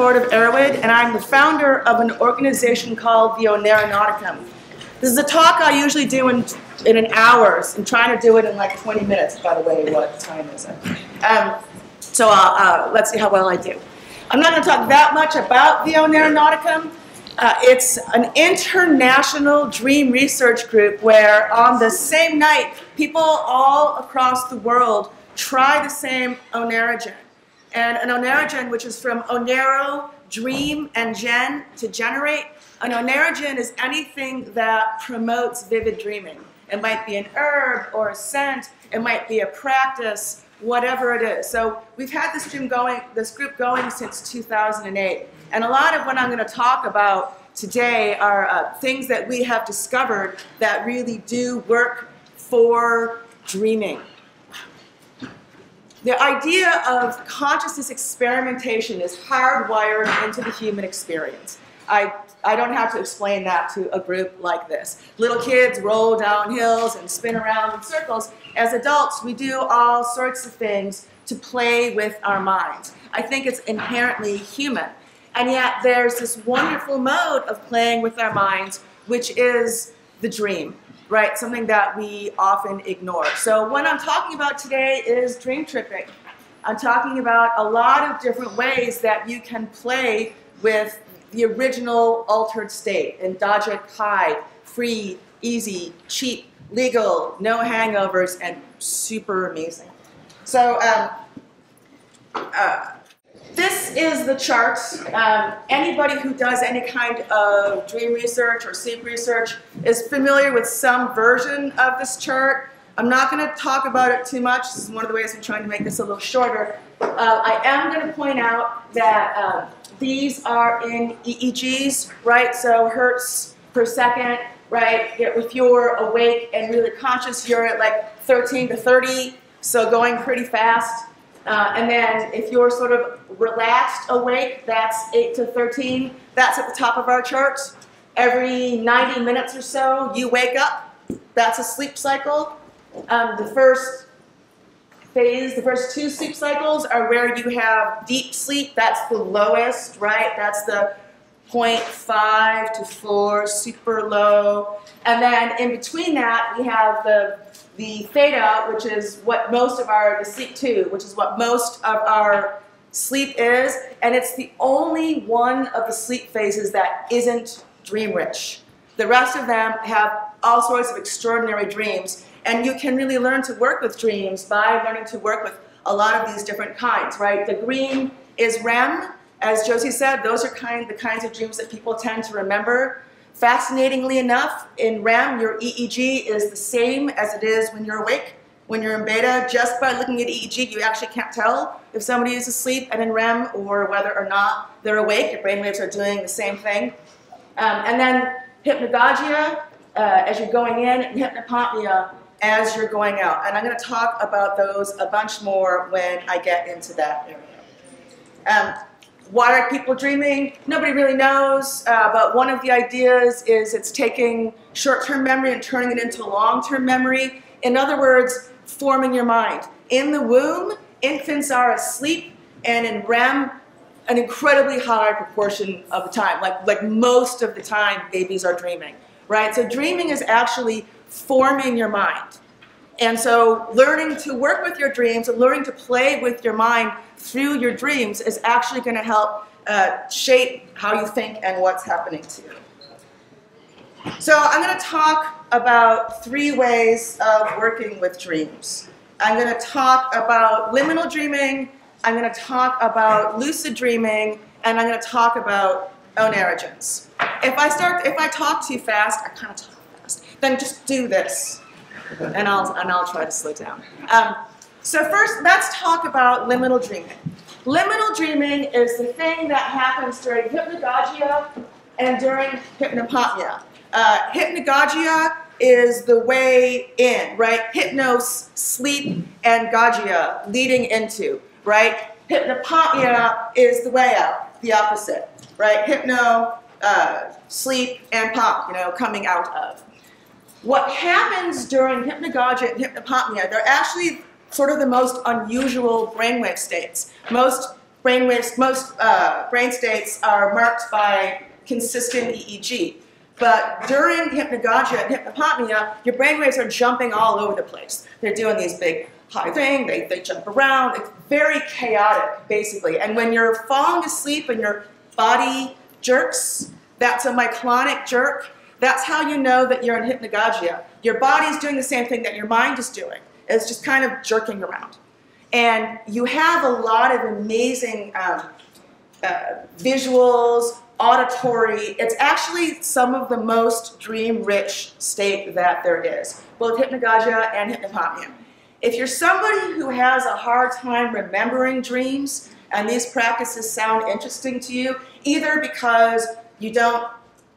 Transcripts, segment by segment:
board of Erowid, and I'm the founder of an organization called the Oneironauticum. This is a talk I usually do in an hour. I'm trying to do it in like 20 minutes, by the way, what time is it? So let's see how well I do. I'm not going to talk that much about the Oneironauticum. It's an international dream research group where on the same night, people all across the world try the same oneirogen. And an oneirogen, which is from oneiro, dream, and gen, to generate. An oneirogen is anything that promotes vivid dreaming. It might be an herb or a scent. It might be a practice, whatever it is. So we've had this group going since 2008. And a lot of what I'm going to talk about today are things that we have discovered that really do work for dreaming. The idea of consciousness experimentation is hardwired into the human experience. I don't have to explain that to a group like this. Little kids roll down hills and spin around in circles. As adults, we do all sorts of things to play with our minds. I think it's inherently human. And yet there's this wonderful mode of playing with our minds, which is the dream, right? Something that we often ignore. So what I'm talking about today is dream tripping. I'm talking about a lot of different ways that you can play with the original altered state, endogic high, free, easy, cheap, legal, no hangovers, and super amazing. So this is the chart. Anybody who does any kind of dream research or sleep research is familiar with some version of this chart. I'm not going to talk about it too much. This is one of the ways I'm trying to make this a little shorter. I am going to point out that these are in EEGs, right? So hertz per second, right? If you're awake and really conscious, you're at like 13 to 30, so going pretty fast. And then if you're sort of relaxed awake, that's 8 to 13. That's at the top of our chart. Every 90 minutes or so, you wake up. That's a sleep cycle. The first phase, the first 2 sleep cycles are where you have deep sleep. That's the lowest, right? That's the 0.5 to 4, super low. And then in between that, we have the theta, which is what most of the sleep 2, which is what most of our sleep is. And it's the only one of the sleep phases that isn't dream rich. The rest of them have all sorts of extraordinary dreams. And you can really learn to work with dreams by learning to work with a lot of these different kinds, right? The green is REM. As Josie said, those are the kinds of dreams that people tend to remember. Fascinatingly enough, in REM, your EEG is the same as it is when you're awake. When you're in beta, just by looking at EEG, you actually can't tell if somebody is asleep and in REM or whether or not they're awake. Your brainwaves are doing the same thing. And then hypnagogia as you're going in, and hypnapompia as you're going out. And I'm going to talk about those a bunch more when I get into that area. Why are people dreaming? Nobody really knows, but one of the ideas is it's taking short-term memory and turning it into long-term memory. In other words, forming your mind. In the womb, infants are asleep, and in REM, an incredibly high proportion of the time, like most of the time, babies are dreaming, right? So dreaming is actually forming your mind. And so learning to work with your dreams and learning to play with your mind through your dreams is actually going to help shape how you think and what's happening to you. So I'm going to talk about 3 ways of working with dreams. I'm going to talk about liminal dreaming, I'm going to talk about lucid dreaming, and I'm going to talk about oneirogens. If I talk too fast, I kind of talk fast, then just do this. And I'll try to slow down. So first, let's talk about liminal dreaming. Liminal dreaming is the thing that happens during hypnagogia and during hypnapompia. Hypnagogia is the way in, right? Hypnos, sleep, and gagia, leading into, right? Hypnapompia is the way out, the opposite, right? Hypno, sleep, and pomp, coming out of. What happens during hypnagogia and hypnapompia, they're actually sort of the most unusual brainwave states. Most brainwaves, most brain states are marked by consistent EEG. But during hypnagogia and hypnopomia, your brainwaves are jumping all over the place. They're doing these big high thing, they jump around. It's very chaotic, basically. And when you're falling asleep and your body jerks, that's a myoclonic jerk. That's how you know that you're in hypnagogia. Your body's doing the same thing that your mind is doing. It's just kind of jerking around. And you have a lot of amazing visuals, auditory. It's actually some of the most dream-rich state that there is, both hypnagogia and hypnopomia. If you're somebody who has a hard time remembering dreams, and these practices sound interesting to you, either because you don't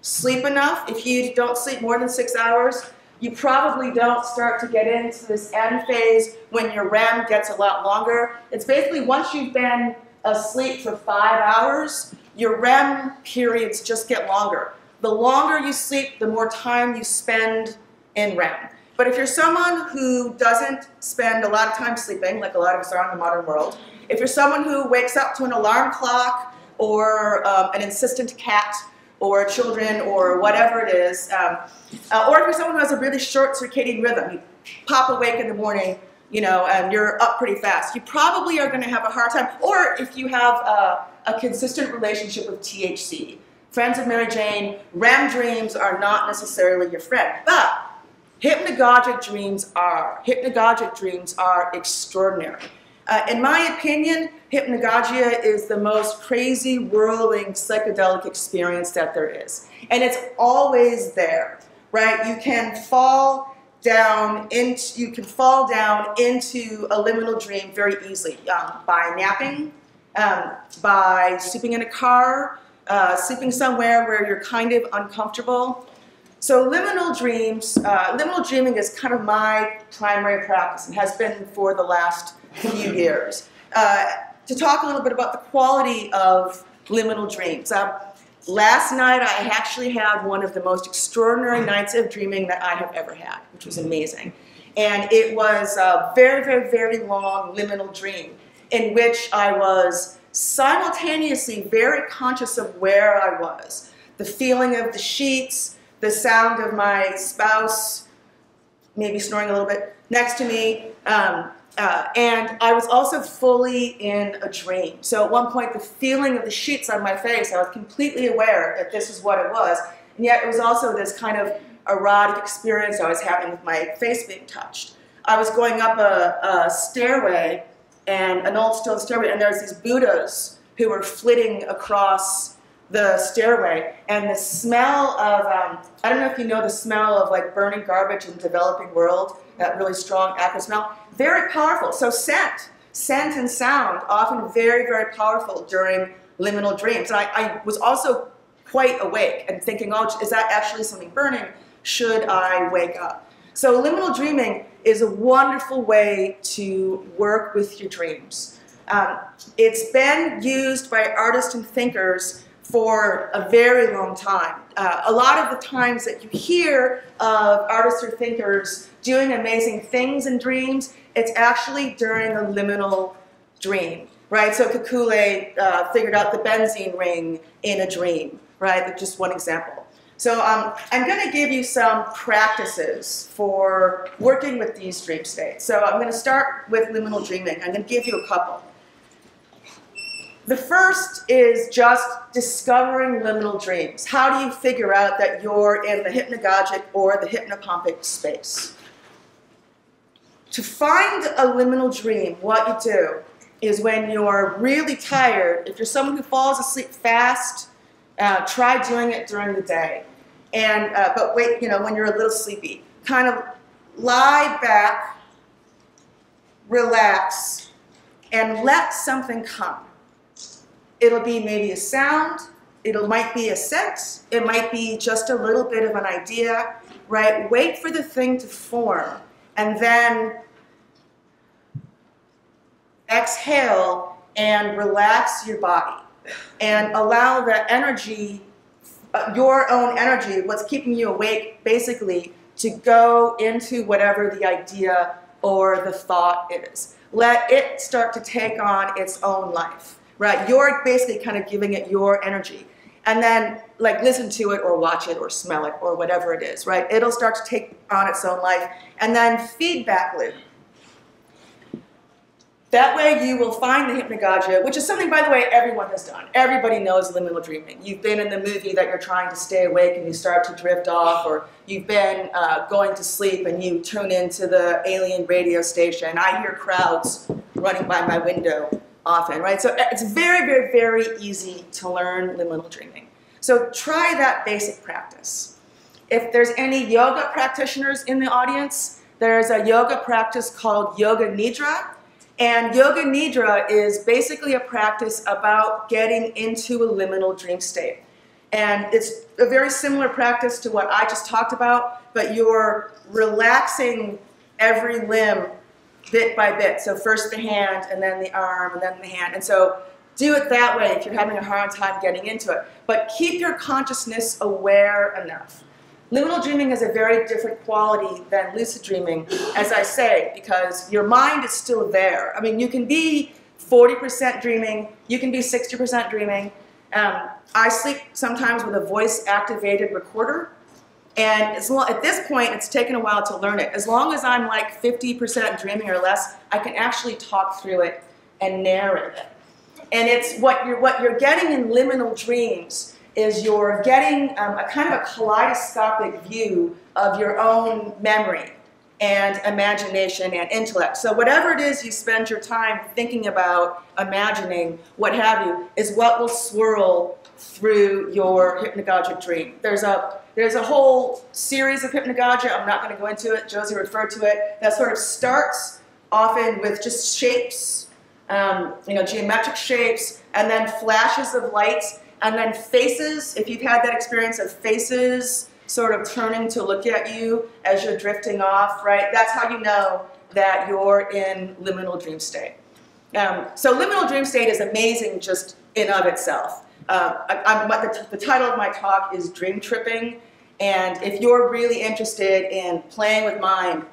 sleep enough, if you don't sleep more than 6 hours, you probably don't start to get into this end phase when your REM gets a lot longer. It's basically once you've been asleep for 5 hours, your REM periods just get longer. The longer you sleep, the more time you spend in REM. But if you're someone who doesn't spend a lot of time sleeping, like a lot of us are in the modern world, if you're someone who wakes up to an alarm clock or an insistent cat or children or whatever it is, or if you're someone who has a really short circadian rhythm, you pop awake in the morning, you know, and you're up pretty fast, you probably are going to have a hard time. Or if you have a consistent relationship with THC. Friends of Mary Jane, REM dreams are not necessarily your friend, but hypnagogic dreams are. Hypnagogic dreams are extraordinary. In my opinion, hypnagogia is the most crazy, whirling, psychedelic experience that there is. And it's always there, right? You can fall down into a liminal dream very easily by napping, by sleeping in a car, sleeping somewhere where you're kind of uncomfortable. So liminal dreaming is kind of my primary practice and has been for the last few years. To talk a little bit about the quality of liminal dreams. Last night I actually had one of the most extraordinary nights of dreaming that I have ever had, which was amazing. And it was a very, very, very long liminal dream in which I was simultaneously very conscious of where I was. The feeling of the sheets, the sound of my spouse, maybe snoring a little bit, next to me, and I was also fully in a dream. So at one point, the feeling of the sheets on my face, I was completely aware that this is what it was, and yet it was also this kind of erotic experience I was having with my face being touched. I was going up a stairway, and an old stone stairway, and there's these Buddhas who were flitting across the stairway, and the smell of, I don't know if you know the smell of like burning garbage in the developing world, that really strong acrid smell, very powerful. So scent and sound, often very, very powerful during liminal dreams. And I was also quite awake and thinking, oh, is that actually something burning? Should I wake up? So liminal dreaming is a wonderful way to work with your dreams. It's been used by artists and thinkers for a very long time. A lot of the times that you hear of artists or thinkers doing amazing things in dreams, it's actually during a liminal dream, right? So Kekule figured out the benzene ring in a dream, right? That's just one example. So I'm going to give you some practices for working with these dream states. So I'm going to start with liminal dreaming. I'm going to give you a couple. The first is just discovering liminal dreams. How do you figure out that you're in the hypnagogic or the hypnapompic space? To find a liminal dream, what you do is when you're really tired, if you're someone who falls asleep fast, try doing it during the day. And, but wait, you know, when you're a little sleepy, kind of lie back, relax, and let something come. It'll be maybe a sound, might be a scent, it might be just a little bit of an idea, right? Wait for the thing to form, and then exhale and relax your body, and allow the energy, your own energy, what's keeping you awake, basically, to go into whatever the idea or the thought is. Let it start to take on its own life. right? You're basically kind of giving it your energy. And then like listen to it or watch it or smell it or whatever it is, right? It'll start to take on its own life. And then feedback loop. That way you will find the hypnagogia, which is something, by the way, everyone has done. Everybody knows liminal dreaming. You've been in the movie that you're trying to stay awake and you start to drift off, or you've been going to sleep and you tune into the alien radio station. I hear crowds running by my window often, right? So it's very, very, very easy to learn liminal dreaming. So try that basic practice. If there's any yoga practitioners in the audience, there's a yoga practice called Yoga Nidra. And Yoga Nidra is basically a practice about getting into a liminal dream state. And it's a very similar practice to what I just talked about, but you're relaxing every limb bit by bit. So first the hand, and then the arm, and then the hand. And so do it that way if you're having a hard time getting into it. But keep your consciousness aware enough. Liminal dreaming has a very different quality than lucid dreaming, as I say, because your mind is still there. I mean, you can be 40% dreaming, you can be 60% dreaming. I sleep sometimes with a voice-activated recorder, and at this point, it's taken a while to learn it. As long as I'm like 50% dreaming or less, I can actually talk through it and narrate it. And it's what you're getting in liminal dreams is you're getting a kind of a kaleidoscopic view of your own memory and imagination and intellect. So whatever it is you spend your time thinking about, imagining, what have you, is what will swirl through your hypnagogic dream. There's a whole series of hypnagogia. I'm not going to go into it. Josie referred to it. That sort of starts often with just shapes, geometric shapes, and then flashes of light. And then faces, if you've had that experience of faces sort of turning to look at you as you're drifting off, right? That's how you know that you're in liminal dream state. So liminal dream state is amazing just in of itself. The title of my talk is Dream Tripping. And if you're really interested in playing with mind,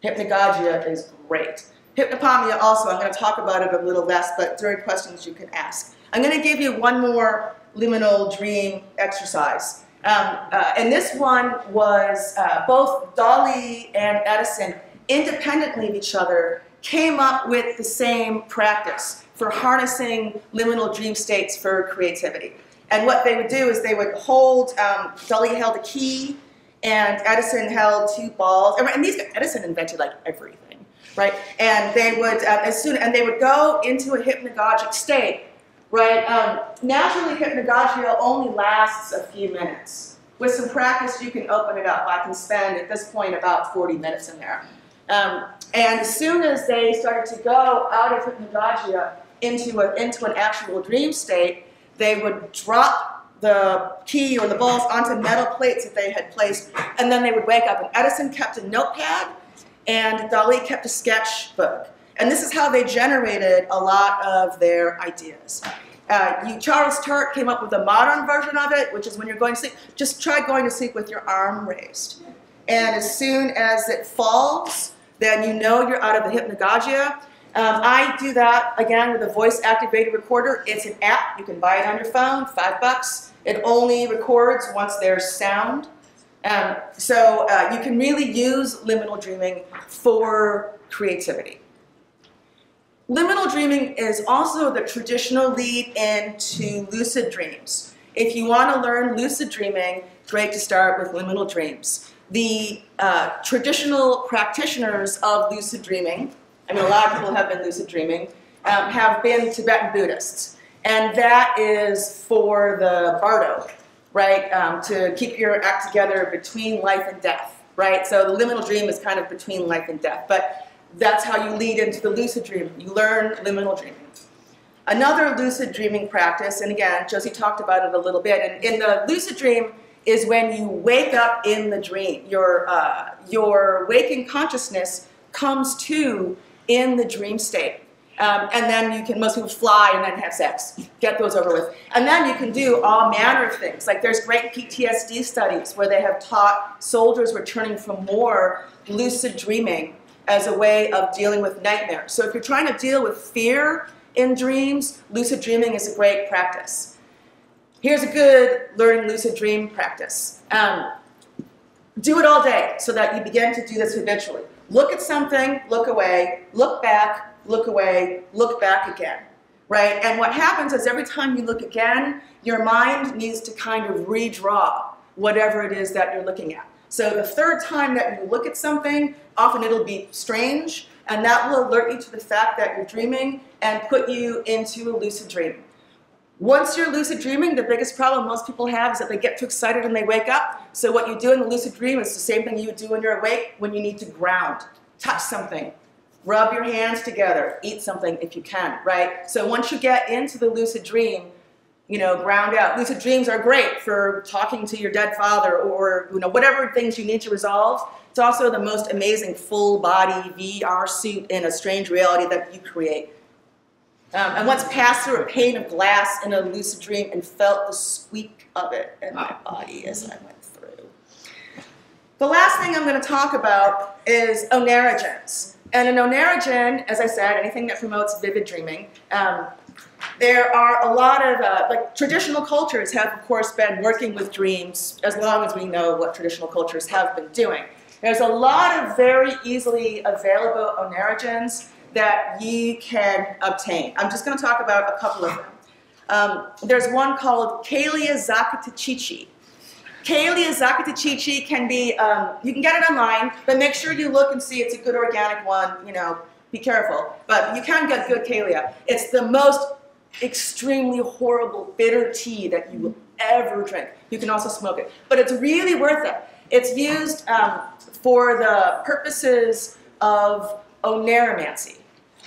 hypnagogia is great. Hypnapomia also, I'm going to talk about it a little less, but during questions you can ask. I'm going to give you one more liminal dream exercise. And this one was both Dali and Edison, independently of each other, came up with the same practice for harnessing liminal dream states for creativity. And what they would do is they would hold, Dali held a key, and Edison held two balls. And Edison invented like everything, right? And they would, they would go into a hypnagogic state. Right, naturally hypnagogia only lasts a few minutes. With some practice you can open it up. I can spend at this point about 40 minutes in there. And as soon as they started to go out of hypnagogia into an actual dream state, they would drop the key or the balls onto metal plates that they had placed, and then they would wake up. And Edison kept a notepad, and Dali kept a sketchbook. And this is how they generated a lot of their ideas. Charles Turt came up with a modern version of it, which is when you're going to sleep, just try going to sleep with your arm raised. And as soon as it falls, then you know you're out of the hypnagogia. I do that, again, with a voice-activated recorder. It's an app. You can buy it on your phone, $5. It only records once there's sound. So you can really use liminal dreaming for creativity. Liminal dreaming is also the traditional lead-in to lucid dreams. If you want to learn lucid dreaming, great to start with liminal dreams. The traditional practitioners of lucid dreaming, I mean a lot of people have been lucid dreaming, have been Tibetan Buddhists. And that is for the bardo, right? To keep your act together between life and death, right? So the liminal dream is kind of between life and death. But that's how you lead into the lucid dream. You learn liminal dreaming. Another lucid dreaming practice, and again, Josie talked about it a little bit, and in the lucid dream is when you wake up in the dream. Your waking consciousness comes to in the dream state. And then you can, most people fly and then have sex, get those over with. And then you can do all manner of things. Like there's great PTSD studies where they have taught soldiers returning from war lucid dreaming as a way of dealing with nightmares. So if you're trying to deal with fear in dreams, lucid dreaming is a great practice. Here's a good learning lucid dream practice. Do it all day so that you begin to do this habitually. Look at something, look away, look back, look away, look back again, right? And what happens is every time you look again, your mind needs to kind of redraw whatever it is that you're looking at. So the third time that you look at something, often it'll be strange, and that will alert you to the fact that you're dreaming and put you into a lucid dream. Once you're lucid dreaming, the biggest problem most people have is that they get too excited and they wake up. So what you do in the lucid dream is the same thing you would do when you're awake, when you need to ground. Touch something, rub your hands together, eat something if you can, right? So once you get into the lucid dream, you know, ground out. Lucid dreams are great for talking to your dead father or, you know, whatever things you need to resolve. It's also the most amazing full body VR suit in a strange reality that you create. I once passed through a pane of glass in a lucid dream and felt the squeak of it in my body as I went through. The last thing I'm going to talk about is oneirogens. And an oneirogen, as I said, anything that promotes vivid dreaming. There are a lot of, like traditional cultures have, of course, been working with dreams as long as we know what traditional cultures have been doing. There's a lot of very easily available oneirogens that you can obtain. I'm just going to talk about a couple of them. There's one called Kalia Zakatachichi. Kalia Zakatachichi can be, you can get it online, but make sure you look and see it's a good organic one, you know, be careful. But you can get good Kalia. It's the most extremely horrible bitter tea that you will ever drink. You can also smoke it, but it's really worth it. It's used for the purposes of oneiromancy,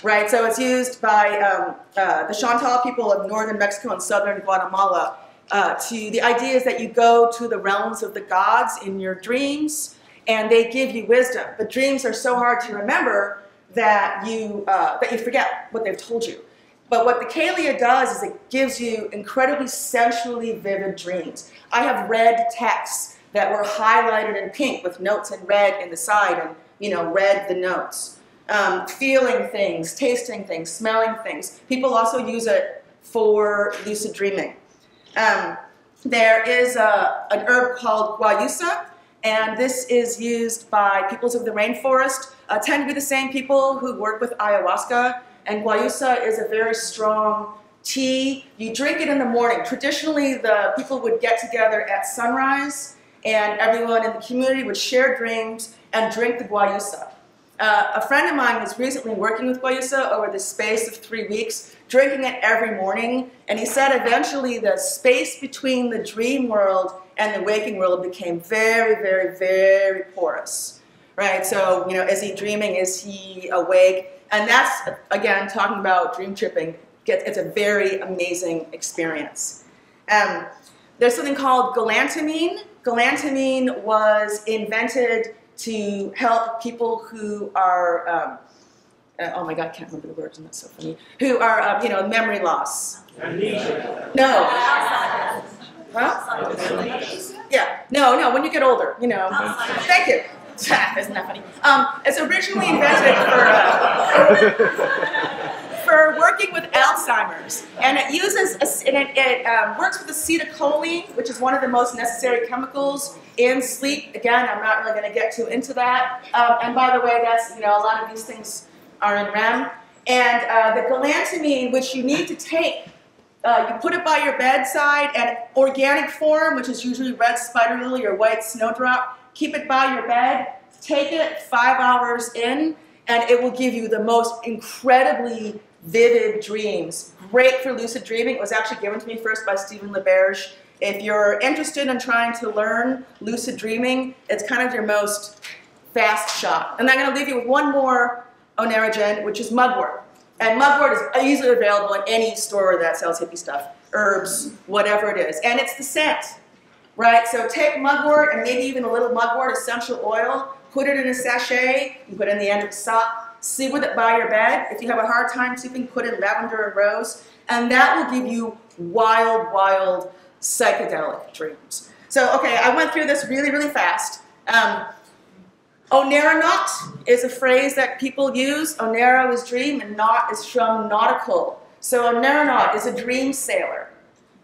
right? So it's used by the Chantal people of northern Mexico and southern Guatemala. The idea is that you go to the realms of the gods in your dreams, and they give you wisdom. But dreams are so hard to remember that you forget what they've told you. But what the Kalia does is it gives you incredibly sensually vivid dreams. I have read texts that were highlighted in pink with notes in red in the side and, you know, read the notes. Feeling things, tasting things, smelling things. People also use it for lucid dreaming. There is an herb called guayusa, and this is used by peoples of the rainforest. Tend to be the same people who work with ayahuasca. And guayusa is a very strong tea. You drink it in the morning. Traditionally, the people would get together at sunrise, and everyone in the community would share dreams and drink the guayusa. A friend of mine was recently working with guayusa over the space of 3 weeks, drinking it every morning, and he said eventually the space between the dream world and the waking world became very, very, very porous. Right? So, you know, is he dreaming? Is he awake? And that's, again, talking about dream tripping. It's a very amazing experience. There's something called Galanthamine. Galanthamine was invented to help people who are, oh my God, I can't remember the words, and that's so funny, who are, you know, memory loss. Amnesia. No. Huh? Yeah, no, when you get older, you know. Thank you. Isn't that funny? It's originally invented for working with Alzheimer's, and it uses it works with acetylcholine, which is one of the most necessary chemicals in sleep. Again, I'm not really going to get too into that. And by the way, that's, you know, a lot of these things are in REM. And the galanthamine, which you need to take, you put it by your bedside, and organic form, which is usually red spider lily or white snowdrop. Keep it by your bed, take it 5 hours in, and it will give you the most incredibly vivid dreams. Great for lucid dreaming. It was actually given to me first by Stephen LaBerge. If you're interested in trying to learn lucid dreaming, it's kind of your most fast shot. And I'm going to leave you with one more oneirogen, which is mugwort. And mugwort is easily available in any store that sells hippie stuff, herbs, whatever it is. And it's the scent. Right, so take mugwort and maybe even a little mugwort essential oil, put it in a sachet, you put it in the end of a sock, sleep with it by your bed. If you have a hard time sleeping, put in lavender and rose, and that will give you wild, wild psychedelic dreams. So, okay, I went through this really, really fast. Oneironaut is a phrase that people use. Oneiro is dream, and naut is from nautical. So an oneironaut is a dream sailor,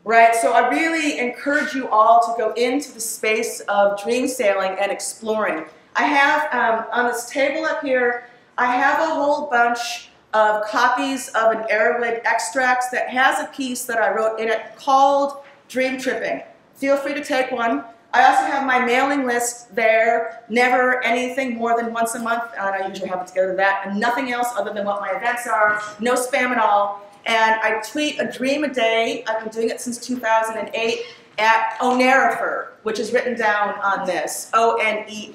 right? So I really encourage you all to go into the space of dream sailing and exploring. I have, on this table up here, I have a whole bunch of copies of an Airwig extracts that has a piece that I wrote in it called Dream Tripping. Feel free to take one. I also have my mailing list there, never anything more than once a month, and I usually have it to go to that, and nothing else other than what my events are, no spam at all. And I tweet a dream a day. I've been doing it since 2008 at Oneirofer, which is written down on this, O-N-E-I-R-O-F-E-R.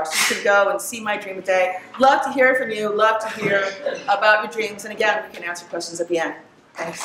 So you can go and see my dream a day. Love to hear from you, love to hear about your dreams, and again, we can answer questions at the end. Thanks.